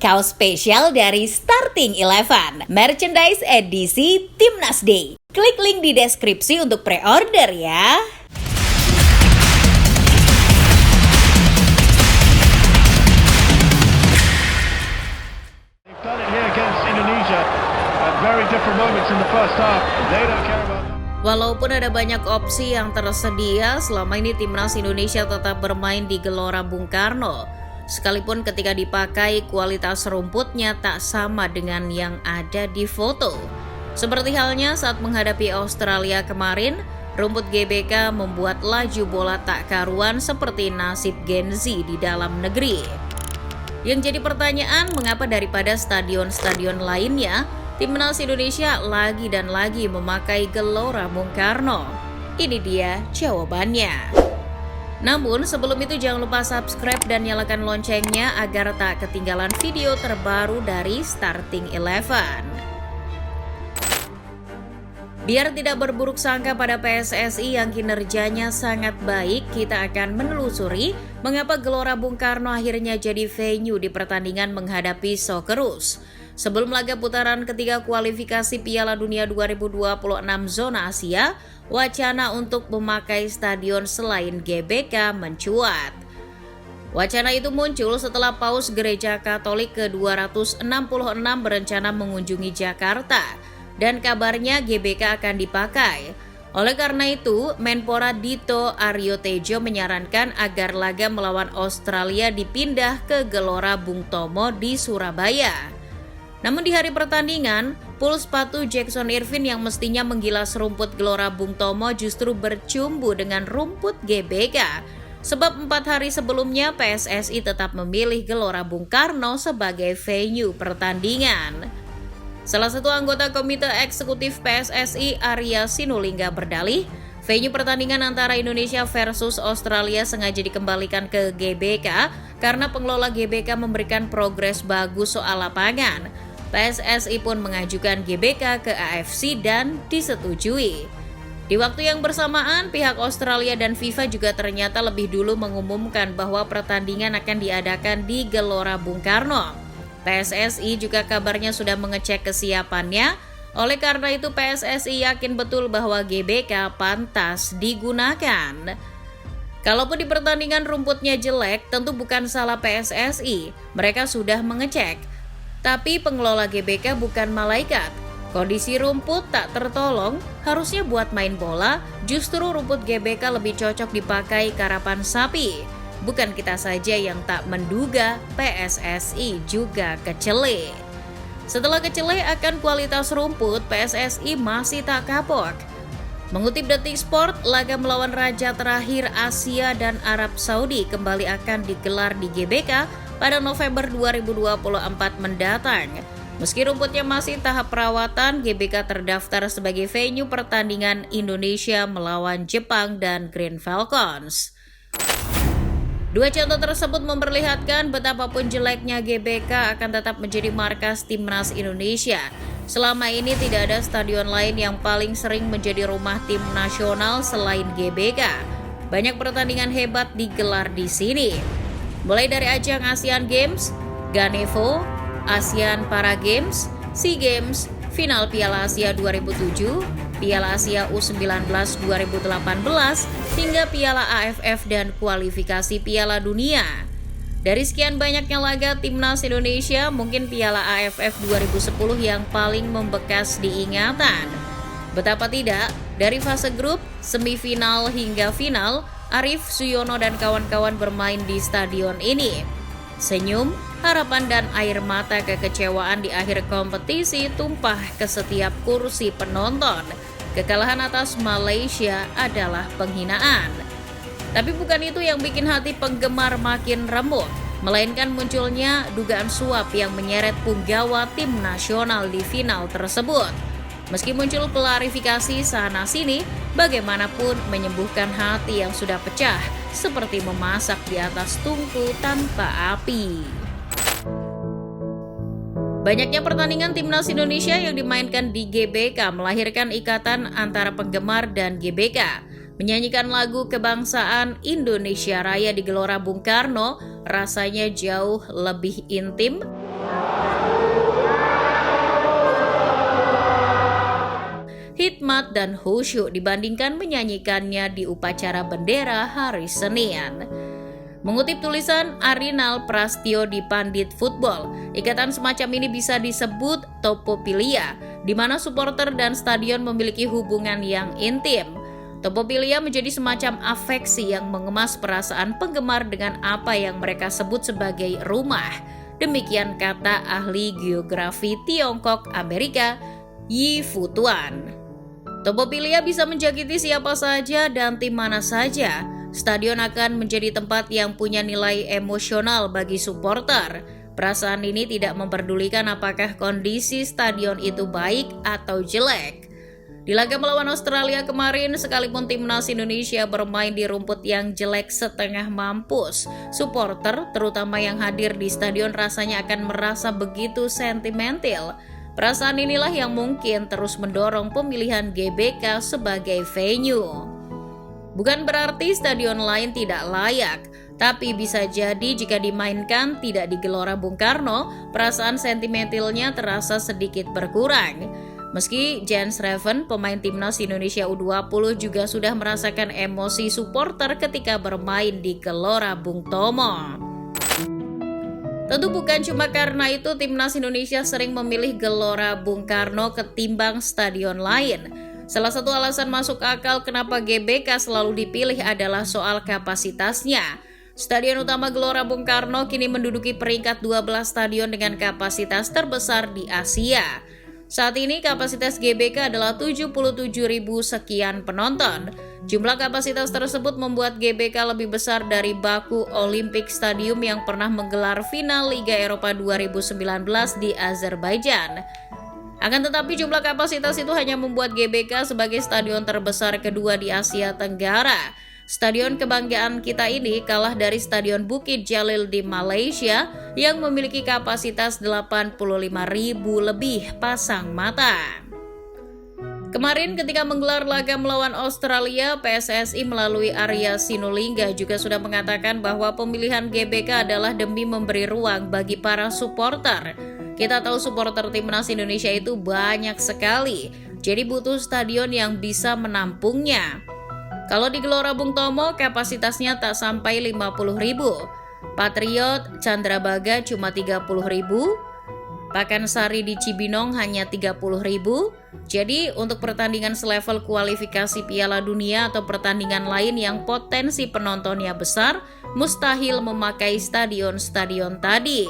kaos spesial dari Starting Eleven, merchandise edisi Timnas Day. Klik link di deskripsi untuk pre-order ya. Walaupun ada banyak opsi yang tersedia, selama ini Timnas Indonesia tetap bermain di Gelora Bung Karno. Sekalipun ketika dipakai, kualitas rumputnya tak sama dengan yang ada di foto. Seperti halnya saat menghadapi Australia kemarin, rumput GBK membuat laju bola tak karuan seperti nasib Gen Z di dalam negeri. Yang jadi pertanyaan, mengapa daripada stadion-stadion lainnya, Timnas Indonesia lagi dan lagi memakai Gelora Bung Karno? Ini dia jawabannya. Namun sebelum itu jangan lupa subscribe dan nyalakan loncengnya agar tak ketinggalan video terbaru dari Starting Eleven. Biar tidak berburuk sangka pada PSSI yang kinerjanya sangat baik, kita akan menelusuri mengapa Gelora Bung Karno akhirnya jadi venue di pertandingan menghadapi Socceroos. Sebelum laga putaran ketiga kualifikasi Piala Dunia 2026 zona Asia, wacana untuk memakai stadion selain GBK mencuat. Wacana itu muncul setelah Paus Gereja Katolik ke-266 berencana mengunjungi Jakarta, dan kabarnya GBK akan dipakai. Oleh karena itu, Menpora Dito Aryo Tejo menyarankan agar laga melawan Australia dipindah ke Gelora Bung Tomo di Surabaya. Namun di hari pertandingan, pool sepatu Jackson Irvin yang mestinya menggilas rumput Gelora Bung Tomo justru bercumbu dengan rumput GBK. Sebab 4 hari sebelumnya PSSI tetap memilih Gelora Bung Karno sebagai venue pertandingan. Salah satu anggota Komite Eksekutif PSSI, Arya Sinulinga, berdalih, venue pertandingan antara Indonesia versus Australia sengaja dikembalikan ke GBK karena pengelola GBK memberikan progres bagus soal lapangan. PSSI pun mengajukan GBK ke AFC dan disetujui. Di waktu yang bersamaan, pihak Australia dan FIFA juga ternyata lebih dulu mengumumkan bahwa pertandingan akan diadakan di Gelora Bung Karno. PSSI juga kabarnya sudah mengecek kesiapannya, oleh karena itu PSSI yakin betul bahwa GBK pantas digunakan. Kalaupun di pertandingan rumputnya jelek, tentu bukan salah PSSI, mereka sudah mengecek. Tapi pengelola GBK bukan malaikat. Kondisi rumput tak tertolong, harusnya buat main bola, justru rumput GBK lebih cocok dipakai karapan sapi. Bukan kita saja yang tak menduga, PSSI juga kecele. Setelah kecele akan kualitas rumput, PSSI masih tak kapok. Mengutip Detik Sport, laga melawan raja terakhir Asia dan Arab Saudi kembali akan digelar di GBK pada November 2024 mendatang. Meski rumputnya masih tahap perawatan, GBK terdaftar sebagai venue pertandingan Indonesia melawan Jepang dan Green Falcons. Dua contoh tersebut memperlihatkan betapapun jeleknya GBK akan tetap menjadi markas Timnas Indonesia. Selama ini tidak ada stadion lain yang paling sering menjadi rumah tim nasional selain GBK. Banyak pertandingan hebat digelar di sini. Mulai dari ajang Asian Games, Ganevo, ASEAN Para Games, SEA Games, final Piala Asia 2007, Piala Asia U19 2018, hingga Piala AFF dan kualifikasi Piala Dunia. Dari sekian banyaknya laga Timnas Indonesia, mungkin Piala AFF 2010 yang paling membekas diingatan. Betapa tidak, dari fase grup, semifinal hingga final, Arief Suyono dan kawan-kawan bermain di stadion ini. Senyum, harapan dan air mata kekecewaan di akhir kompetisi tumpah ke setiap kursi penonton. Kekalahan atas Malaysia adalah penghinaan. Tapi bukan itu yang bikin hati penggemar makin remuk, melainkan munculnya dugaan suap yang menyeret punggawa tim nasional di final tersebut. Meski muncul klarifikasi sana-sini, bagaimanapun menyembuhkan hati yang sudah pecah, seperti memasak di atas tungku tanpa api. Banyaknya pertandingan Timnas Indonesia yang dimainkan di GBK melahirkan ikatan antara penggemar dan GBK. Menyanyikan lagu kebangsaan Indonesia Raya di Gelora Bung Karno rasanya jauh lebih intim, hikmat dan khusyuk dibandingkan menyanyikannya di upacara bendera hari Senin. Mengutip tulisan Arinal Prastyo di Pandit Football, ikatan semacam ini bisa disebut topopilia, di mana supporter dan stadion memiliki hubungan yang intim. Topopilia menjadi semacam afeksi yang mengemas perasaan penggemar dengan apa yang mereka sebut sebagai rumah. Demikian kata ahli geografi Tiongkok Amerika, Yi Futuan. Topopilia bisa menjangkiti siapa saja dan tim mana saja. Stadion akan menjadi tempat yang punya nilai emosional bagi supporter. Perasaan ini tidak memperdulikan apakah kondisi stadion itu baik atau jelek. Di laga melawan Australia kemarin, sekalipun timnas Indonesia bermain di rumput yang jelek setengah mampus, supporter, terutama yang hadir di stadion, rasanya akan merasa begitu sentimental. Perasaan inilah yang mungkin terus mendorong pemilihan GBK sebagai venue. Bukan berarti stadion lain tidak layak, tapi bisa jadi jika dimainkan tidak di Gelora Bung Karno, perasaan sentimentalnya terasa sedikit berkurang. Meski Jens Reven, pemain timnas Indonesia U20 juga sudah merasakan emosi supporter ketika bermain di Gelora Bung Tomo. Tentu bukan cuma karena itu timnas Indonesia sering memilih Gelora Bung Karno ketimbang stadion lain. Salah satu alasan masuk akal kenapa GBK selalu dipilih adalah soal kapasitasnya. Stadion utama Gelora Bung Karno kini menduduki peringkat 12 stadion dengan kapasitas terbesar di Asia. Saat ini kapasitas GBK adalah 77.000 sekian penonton. Jumlah kapasitas tersebut membuat GBK lebih besar dari Baku Olympic Stadium yang pernah menggelar final Liga Eropa 2019 di Azerbaijan. Akan tetapi jumlah kapasitas itu hanya membuat GBK sebagai stadion terbesar kedua di Asia Tenggara. Stadion kebanggaan kita ini kalah dari Stadion Bukit Jalil di Malaysia yang memiliki kapasitas 85.000 lebih pasang mata. Kemarin ketika menggelar laga melawan Australia, PSSI melalui Arya Sinulinga juga sudah mengatakan bahwa pemilihan GBK adalah demi memberi ruang bagi para supporter. Kita tahu supporter timnas Indonesia itu banyak sekali, jadi butuh stadion yang bisa menampungnya. Kalau di Gelora Bung Tomo kapasitasnya tak sampai 50.000, Patriot Candrabaga cuma 30.000, Pakansari di Cibinong hanya 30.000. Jadi untuk pertandingan selevel kualifikasi Piala Dunia atau pertandingan lain yang potensi penontonnya besar, mustahil memakai stadion-stadion tadi.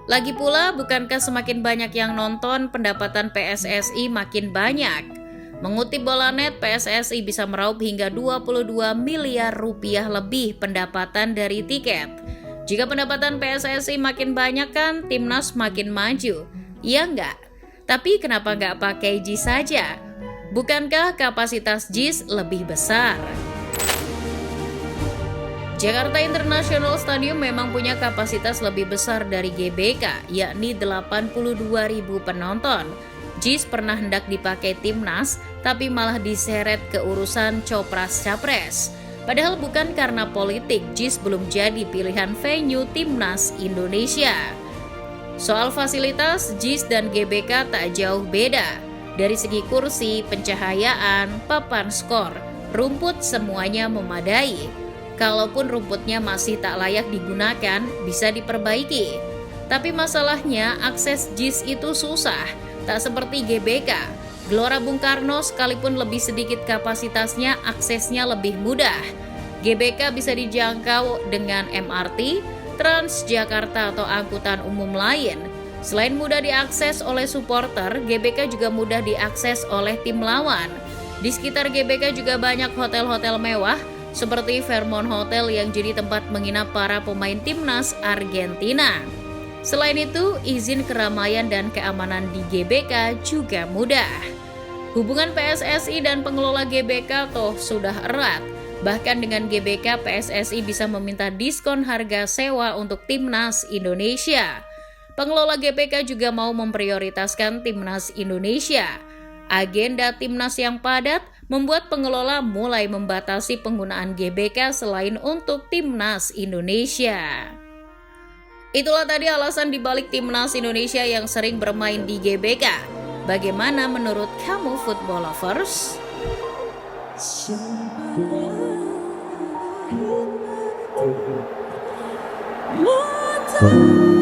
Lagi pula, bukankah semakin banyak yang nonton, pendapatan PSSI makin banyak? Mengutip Bolanet, PSSI bisa meraup hingga 22 miliar rupiah lebih pendapatan dari tiket. Jika pendapatan PSSI makin banyak kan, timnas makin maju. Iya enggak? Tapi kenapa enggak pakai JIS saja? Bukankah kapasitas JIS lebih besar? Jakarta International Stadium memang punya kapasitas lebih besar dari GBK, yakni 82.000 penonton. JIS pernah hendak dipakai timnas, tapi malah diseret ke urusan copras-capres. Padahal bukan karena politik, JIS belum jadi pilihan venue timnas Indonesia. Soal fasilitas, JIS dan GBK tak jauh beda. Dari segi kursi, pencahayaan, papan skor, rumput semuanya memadai. Kalaupun rumputnya masih tak layak digunakan, bisa diperbaiki. Tapi masalahnya akses JIS itu susah, tak seperti GBK. Gelora Bung Karno sekalipun lebih sedikit kapasitasnya, aksesnya lebih mudah. GBK bisa dijangkau dengan MRT, Transjakarta atau angkutan umum lain. Selain mudah diakses oleh supporter, GBK juga mudah diakses oleh tim lawan. Di sekitar GBK juga banyak hotel-hotel mewah, seperti Fairmont Hotel yang jadi tempat menginap para pemain timnas Argentina. Selain itu, izin keramaian dan keamanan di GBK juga mudah. Hubungan PSSI dan pengelola GBK toh sudah erat. Bahkan dengan GBK, PSSI bisa meminta diskon harga sewa untuk timnas Indonesia. Pengelola GBK juga mau memprioritaskan timnas Indonesia. Agenda timnas yang padat membuat pengelola mulai membatasi penggunaan GBK selain untuk timnas Indonesia. Itulah tadi alasan dibalik timnas Indonesia yang sering bermain di GBK. Bagaimana menurut kamu football lovers? What